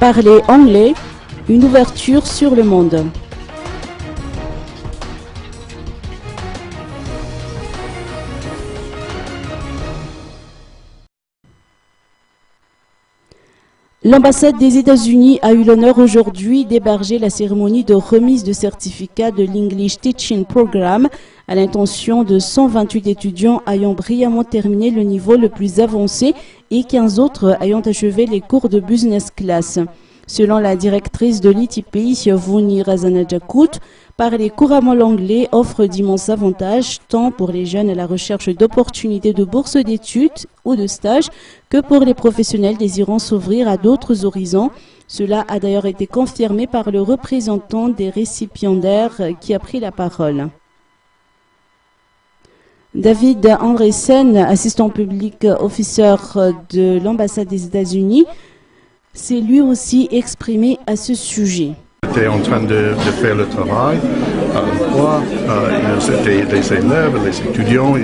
Parler anglais, une ouverture sur le monde. L'ambassade des États-Unis a eu l'honneur aujourd'hui d'héberger la cérémonie de remise de certificat de l'English Teaching Program à l'intention de 128 étudiants ayant brillamment terminé le niveau le plus avancé et 15 autres ayant achevé les cours de business class. Selon la directrice de l'ITP, Vuni Razanajakut, parler couramment l'anglais offre d'immenses avantages, tant pour les jeunes à la recherche d'opportunités de bourse d'études ou de stage, que pour les professionnels désirant s'ouvrir à d'autres horizons. Cela a d'ailleurs été confirmé par le représentant des récipiendaires qui a pris la parole. David Andresen, assistant public officer de l'ambassade des États-Unis, s'est lui aussi exprimé à ce sujet. J'étais en train de faire le travail. C'était des élèves, des étudiants,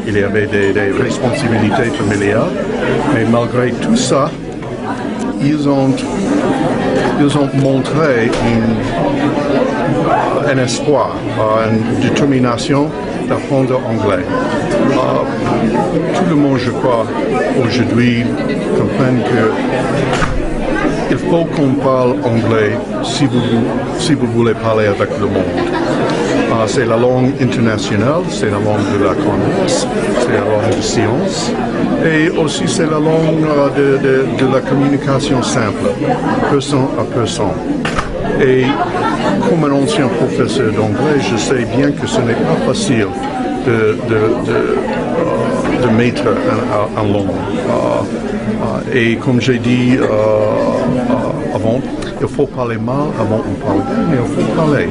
il y avait des responsabilités familiales. Mais malgré tout ça, ils ont montré un espoir, une détermination d'apprendre anglais. Tout le monde, je crois, aujourd'hui comprend que il faut qu'on parle anglais si vous voulez parler avec le monde. C'est la langue internationale, c'est la langue de la commerce, c'est la langue de science et aussi c'est la langue de la communication simple, personne à personne. Et comme un ancien professeur d'anglais, je sais bien que ce n'est pas facile de mettre en langue. Et comme j'ai dit avant, il faut parler mal avant on parle bien, mais il faut parler.